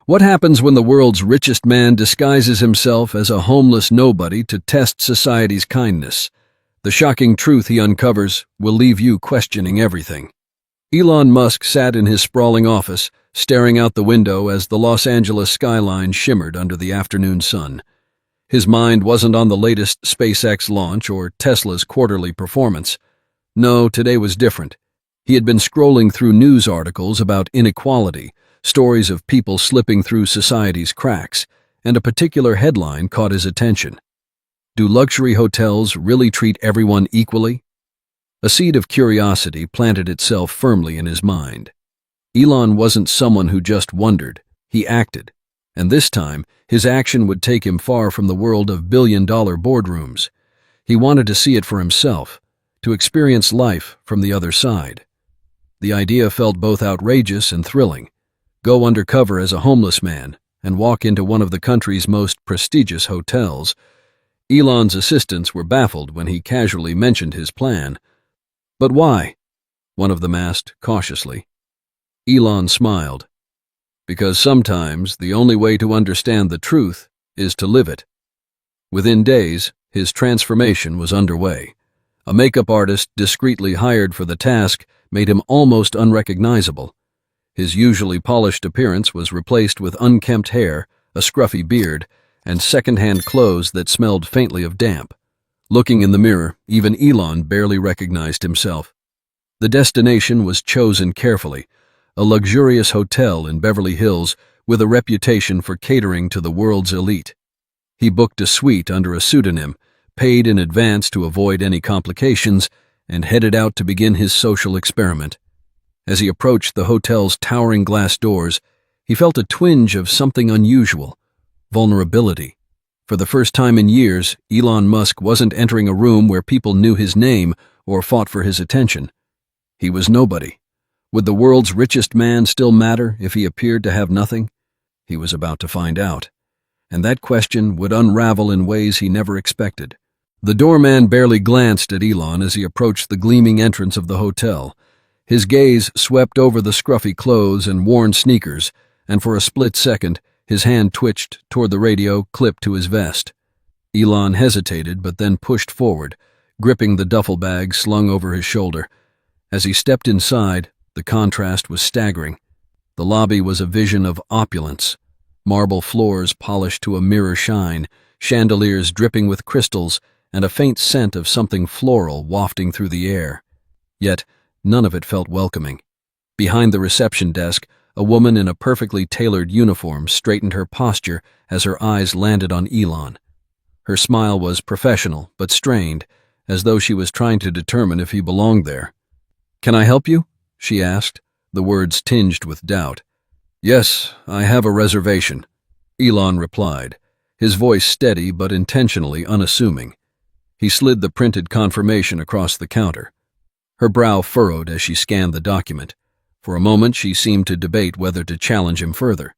What happens when the world's richest man disguises himself as a homeless nobody to test society's kindness? The shocking truth he uncovers will leave you questioning everything. Elon Musk sat in his sprawling office, staring out the window as the Los Angeles skyline shimmered under the afternoon sun. His mind wasn't on the latest SpaceX launch or Tesla's quarterly performance. No, today was different. He had been scrolling through news articles about inequality, stories of people slipping through society's cracks, and a particular headline caught his attention. Do luxury hotels really treat everyone equally? A seed of curiosity planted itself firmly in his mind. Elon wasn't someone who just wondered, he acted. And this time, his action would take him far from the world of billion-dollar boardrooms. He wanted to see it for himself, to experience life from the other side. The idea felt both outrageous and thrilling. Go undercover as a homeless man and walk into one of the country's most prestigious hotels. Elon's assistants were baffled when he casually mentioned his plan. But why? One of them asked cautiously. Elon smiled. Because sometimes the only way to understand the truth is to live it. Within days, his transformation was underway. A makeup artist discreetly hired for the task made him almost unrecognizable. His usually polished appearance was replaced with unkempt hair, a scruffy beard, and second-hand clothes that smelled faintly of damp. Looking in the mirror, even Elon barely recognized himself. The destination was chosen carefully, a luxurious hotel in Beverly Hills with a reputation for catering to the world's elite. He booked a suite under a pseudonym, paid in advance to avoid any complications, and headed out to begin his social experiment. As he approached the hotel's towering glass doors, he felt a twinge of something unusual, vulnerability. For the first time in years, Elon Musk wasn't entering a room where people knew his name or fought for his attention. He was nobody. Would the world's richest man still matter if he appeared to have nothing? He was about to find out. And that question would unravel in ways he never expected. The doorman barely glanced at Elon as he approached the gleaming entrance of the hotel. His gaze swept over the scruffy clothes and worn sneakers, and for a split second, his hand twitched toward the radio clipped to his vest. Elon hesitated but then pushed forward, gripping the duffel bag slung over his shoulder. As he stepped inside, the contrast was staggering. The lobby was a vision of opulence. Marble floors polished to a mirror shine, chandeliers dripping with crystals, and a faint scent of something floral wafting through the air. Yet, none of it felt welcoming. Behind the reception desk, a woman in a perfectly tailored uniform straightened her posture as her eyes landed on Elon. Her smile was professional but strained, as though she was trying to determine if he belonged there. "Can I help you?" she asked, the words tinged with doubt. "Yes, I have a reservation," Elon replied, his voice steady but intentionally unassuming. He slid the printed confirmation across the counter. Her brow furrowed as she scanned the document. For a moment she seemed to debate whether to challenge him further.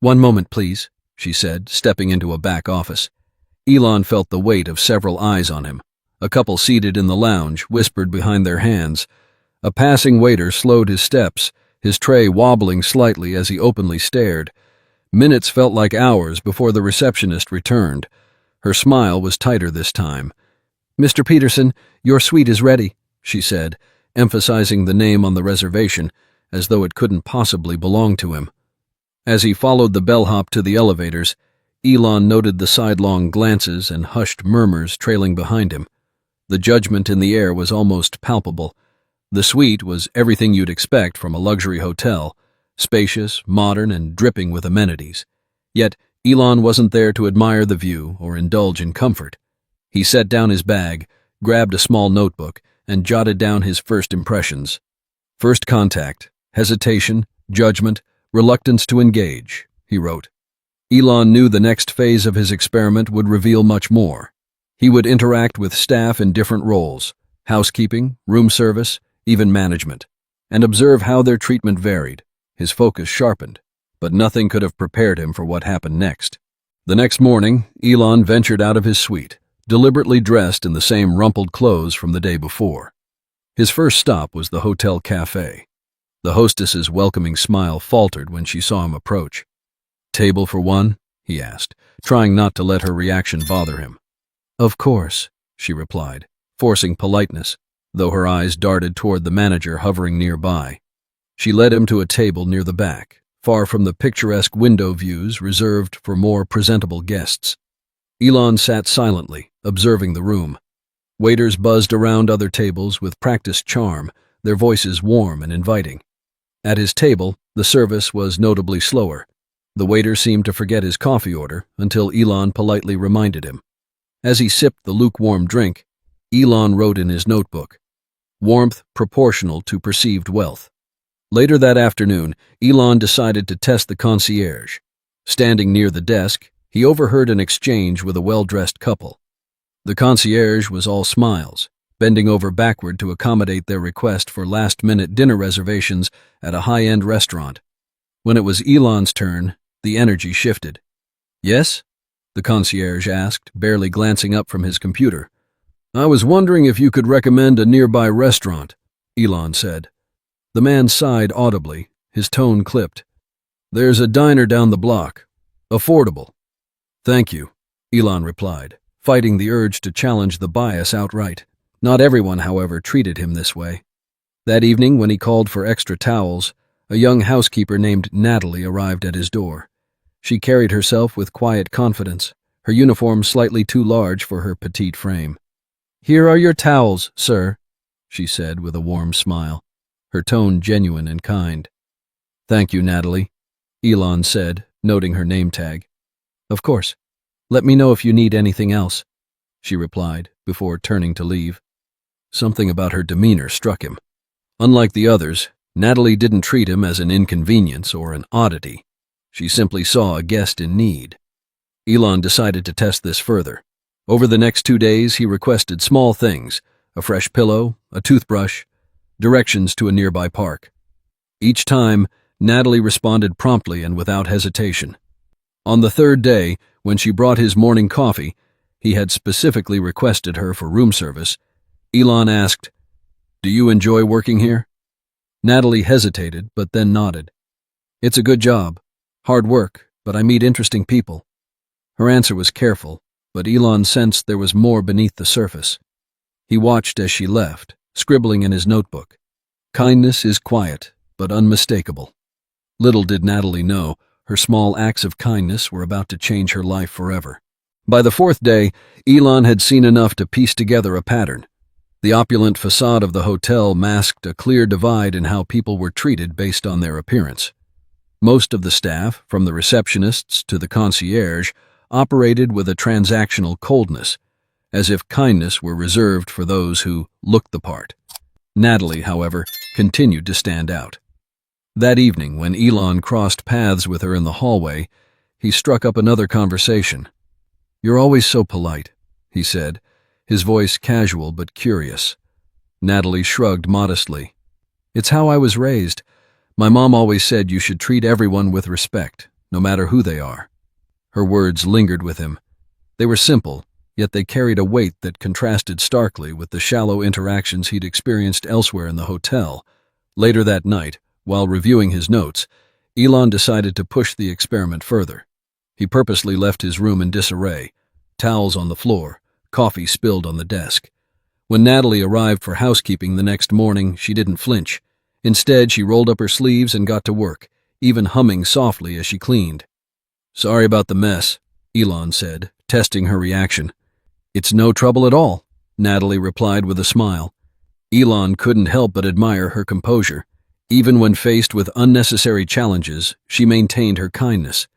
"One moment, please," she said, stepping into a back office. Elon felt the weight of several eyes on him. A couple seated in the lounge whispered behind their hands. A passing waiter slowed his steps, his tray wobbling slightly as he openly stared. Minutes felt like hours before the receptionist returned. Her smile was tighter this time. "Mr. Peterson, your suite is ready," she said, emphasizing the name on the reservation, as though it couldn't possibly belong to him. As he followed the bellhop to the elevators, Elon noted the sidelong glances and hushed murmurs trailing behind him. The judgment in the air was almost palpable. The suite was everything you'd expect from a luxury hotel, spacious, modern, and dripping with amenities. Yet, Elon wasn't there to admire the view or indulge in comfort. He set down his bag, grabbed a small notebook, and jotted down his first impressions. "First contact, hesitation, judgment, reluctance to engage," he wrote. Elon knew the next phase of his experiment would reveal much more. He would interact with staff in different roles, housekeeping, room service, even management, and observe how their treatment varied. His focus sharpened, but nothing could have prepared him for what happened next. The next morning, Elon ventured out of his suite, deliberately dressed in the same rumpled clothes from the day before. His first stop was the hotel cafe. The hostess's welcoming smile faltered when she saw him approach. table for one?" he asked, trying not to let her reaction bother him. "Of course," she replied, forcing politeness, though her eyes darted toward the manager hovering nearby. She led him to a table near the back, far from the picturesque window views reserved for more presentable guests. Elon sat silently, observing the room. Waiters buzzed around other tables with practiced charm, their voices warm and inviting. At his table, the service was notably slower. The waiter seemed to forget his coffee order until Elon politely reminded him. As he sipped the lukewarm drink, Elon wrote in his notebook, "Warmth proportional to perceived wealth." Later that afternoon, Elon decided to test the concierge. Standing near the desk, he overheard an exchange with a well-dressed couple. The concierge was all smiles, bending over backward to accommodate their request for last-minute dinner reservations at a high-end restaurant. When it was Elon's turn, the energy shifted. "Yes?" the concierge asked, barely glancing up from his computer. "I was wondering if you could recommend a nearby restaurant," Elon said. The man sighed audibly, his tone clipped. "There's a diner down the block. Affordable." "Thank you," Elon replied, fighting the urge to challenge the bias outright. Not everyone, however, treated him this way. That evening, when he called for extra towels, a young housekeeper named Natalie arrived at his door. She carried herself with quiet confidence, her uniform slightly too large for her petite frame. "Here are your towels, sir," she said with a warm smile, her tone genuine and kind. "Thank you, Natalie," Elon said, noting her name tag. "Of course. Let me know if you need anything else," she replied, before turning to leave. Something about her demeanor struck him. Unlike the others, Natalie didn't treat him as an inconvenience or an oddity. She simply saw a guest in need. Elon decided to test this further. Over the next 2 days, he requested small things: a fresh pillow, a toothbrush, directions to a nearby park. Each time, Natalie responded promptly and without hesitation. On the third day, when she brought his morning coffee, he had specifically requested her for room service. Elon asked, "Do you enjoy working here?" Natalie hesitated, but then nodded. "It's a good job. Hard work, but I meet interesting people." Her answer was careful, but Elon sensed there was more beneath the surface. He watched as she left, scribbling in his notebook. Kindness is quiet, but unmistakable. Little did Natalie know, her small acts of kindness were about to change her life forever. By the fourth day, Elon had seen enough to piece together a pattern. The opulent facade of the hotel masked a clear divide in how people were treated based on their appearance. Most of the staff, from the receptionists to the concierge, operated with a transactional coldness, as if kindness were reserved for those who looked the part. Natalie, however, continued to stand out. That evening, when Elon crossed paths with her in the hallway, he struck up another conversation. "You're always so polite," he said, his voice casual but curious. Natalie shrugged modestly. "It's how I was raised. My mom always said you should treat everyone with respect, no matter who they are." Her words lingered with him. They were simple, yet they carried a weight that contrasted starkly with the shallow interactions he'd experienced elsewhere in the hotel. Later that night, while reviewing his notes, Elon decided to push the experiment further. He purposely left his room in disarray, towels on the floor, coffee spilled on the desk. When Natalie arrived for housekeeping the next morning, she didn't flinch. Instead, she rolled up her sleeves and got to work, even humming softly as she cleaned. "Sorry about the mess," Elon said, testing her reaction. "It's no trouble at all," Natalie replied with a smile. Elon couldn't help but admire her composure. Even when faced with unnecessary challenges, she maintained her kindness.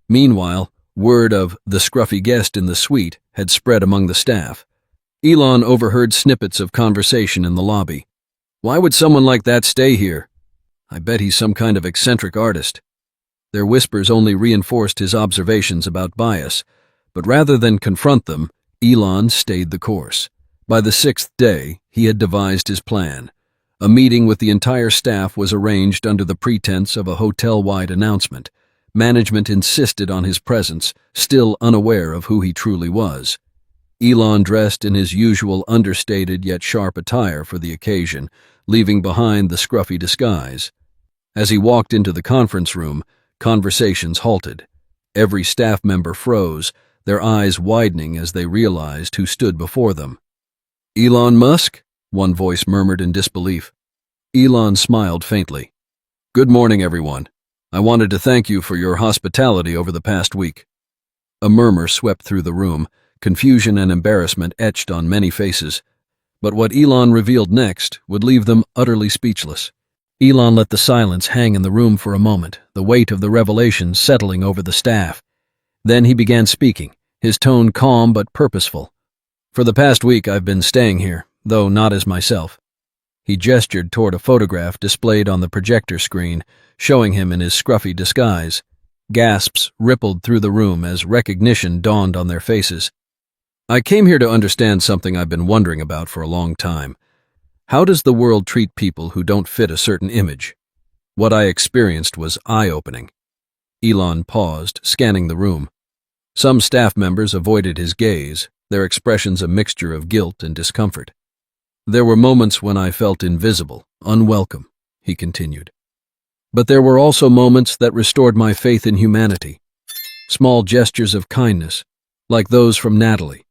Meanwhile, word of the scruffy guest in the suite had spread among the staff. Elon overheard snippets of conversation in the lobby. "Why would someone like that stay here? I bet he's some kind of eccentric artist." Their whispers only reinforced his observations about bias, but rather than confront them, Elon stayed the course. By the 6th day, he had devised his plan. A meeting with the entire staff was arranged under the pretense of a hotel-wide announcement. Management insisted on his presence, still unaware of who he truly was. Elon dressed in his usual understated yet sharp attire for the occasion, leaving behind the scruffy disguise. As he walked into the conference room, conversations halted. Every staff member froze, their eyes widening as they realized who stood before them. "Elon Musk?" one voice murmured in disbelief. Elon smiled faintly. "Good morning, everyone. I wanted to thank you for your hospitality over the past week." A murmur swept through the room, confusion and embarrassment etched on many faces. But what Elon revealed next would leave them utterly speechless. Elon let the silence hang in the room for a moment, the weight of the revelation settling over the staff. Then he began speaking, his tone calm but purposeful. "For the past week I've been staying here, though not as myself." He gestured toward a photograph displayed on the projector screen, showing him in his scruffy disguise. Gasps rippled through the room as recognition dawned on their faces. "I came here to understand something I've been wondering about for a long time. How does the world treat people who don't fit a certain image?" What I experienced was eye-opening. Elon paused, scanning the room. Some staff members avoided his gaze, their expressions a mixture of guilt and discomfort. "There were moments when I felt invisible, unwelcome," he continued. "But there were also moments that restored my faith in humanity. Small gestures of kindness, like those from Natalie."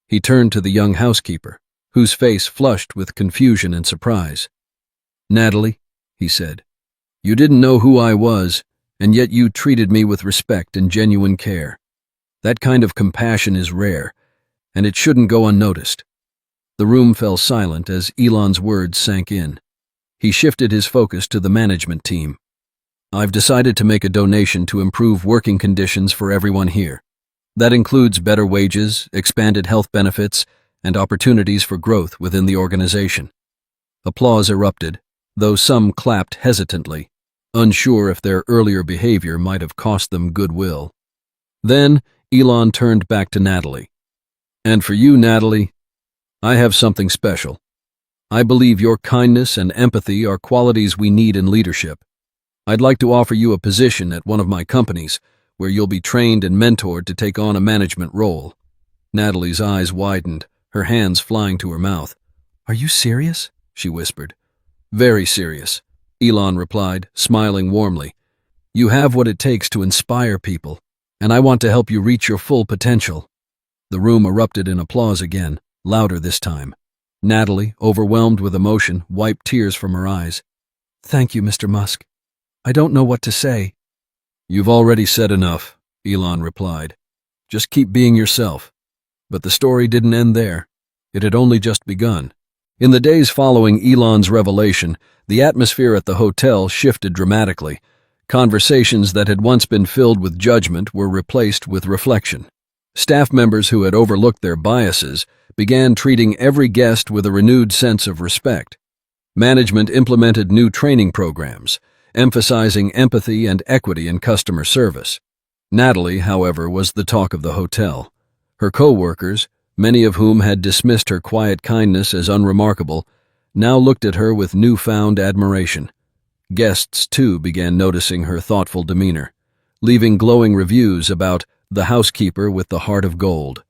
He turned to the young housekeeper, whose face flushed with confusion and surprise. "Natalie," he said, "you didn't know who I was, and yet you treated me with respect and genuine care. That kind of compassion is rare, and it shouldn't go unnoticed." The room fell silent as Elon's words sank in. He shifted his focus to the management team. "I've decided to make a donation to improve working conditions for everyone here. That includes better wages, expanded health benefits, and opportunities for growth within the organization." Applause erupted, though some clapped hesitantly, unsure if their earlier behavior might have cost them goodwill. Then Elon turned back to Natalie. "And for you, Natalie, I have something special. I believe your kindness and empathy are qualities we need in leadership. I'd like to offer you a position at one of my companies, where you'll be trained and mentored to take on a management role." Natalie's eyes widened, her hands flying to her mouth. "Are you serious?" she whispered. "Very serious," Elon replied, smiling warmly. "You have what it takes to inspire people, and I want to help you reach your full potential." The room erupted in applause again, louder this time. Natalie, overwhelmed with emotion, wiped tears from her eyes. "Thank you, Mr. Musk. I don't know what to say." "You've already said enough," Elon replied. "Just keep being yourself." But the story didn't end there. It had only just begun. In the days following Elon's revelation, the atmosphere at the hotel shifted dramatically. Conversations that had once been filled with judgment were replaced with reflection. Staff members who had overlooked their biases began treating every guest with a renewed sense of respect. Management implemented new training programs, emphasizing empathy and equity in customer service. Natalie, however, was the talk of the hotel. Her co-workers, many of whom had dismissed her quiet kindness as unremarkable, now looked at her with newfound admiration. Guests, too, began noticing her thoughtful demeanor, leaving glowing reviews about the housekeeper with the heart of gold.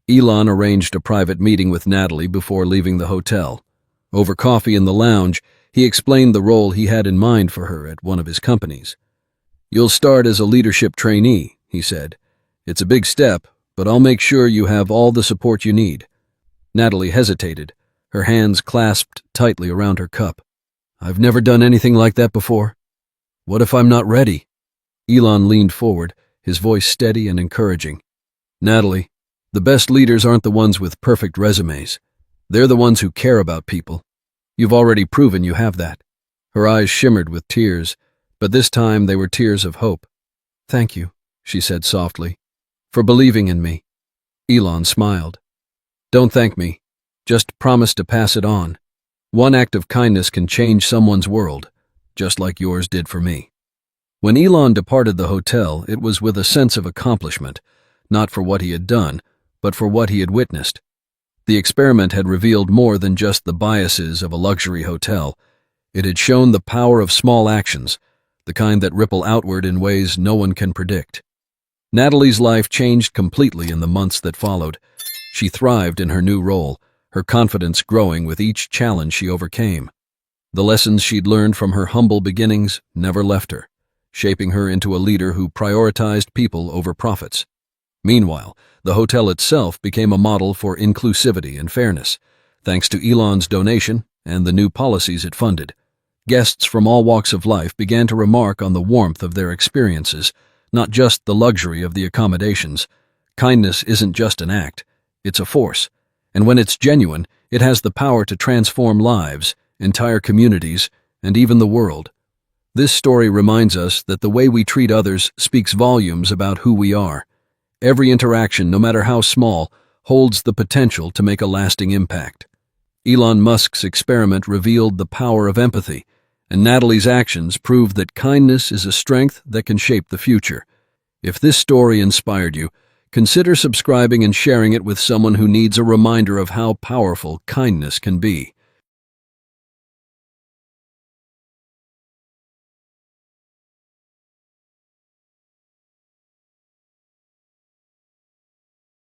Elon arranged a private meeting with Natalie before leaving the hotel. Over coffee in the lounge, he explained the role he had in mind for her at one of his companies. "You'll start as a leadership trainee," he said. "It's a big step, but I'll make sure you have all the support you need." Natalie hesitated, her hands clasped tightly around her cup. "I've never done anything like that before. What if I'm not ready?" Elon leaned forward, his voice steady and encouraging. "Natalie, the best leaders aren't the ones with perfect resumes. They're the ones who care about people. You've already proven you have that." Her eyes shimmered with tears, but this time they were tears of hope. "Thank you," she said softly, "for believing in me." Elon smiled. "Don't thank me. Just promise to pass it on. One act of kindness can change someone's world, just like yours did for me." When Elon departed the hotel, it was with a sense of accomplishment, not for what he had done, but for what he had witnessed. The experiment had revealed more than just the biases of a luxury hotel. It had shown the power of small actions, the kind that ripple outward in ways no one can predict. Natalie's life changed completely in the months that followed. She thrived in her new role, her confidence growing with each challenge she overcame. The lessons she'd learned from her humble beginnings never left her. shaping her into a leader who prioritized people over profits. Meanwhile, the hotel itself became a model for inclusivity and fairness, thanks to Elon's donation and the new policies it funded. Guests from all walks of life began to remark on the warmth of their experiences, not just the luxury of the accommodations. Kindness isn't just an act, it's a force. And when it's genuine, it has the power to transform lives, entire communities, and even the world. This story reminds us that the way we treat others speaks volumes about who we are. Every interaction, no matter how small, holds the potential to make a lasting impact. Elon Musk's experiment revealed the power of empathy, and Natalie's actions proved that kindness is a strength that can shape the future. If this story inspired you, consider subscribing and sharing it with someone who needs a reminder of how powerful kindness can be.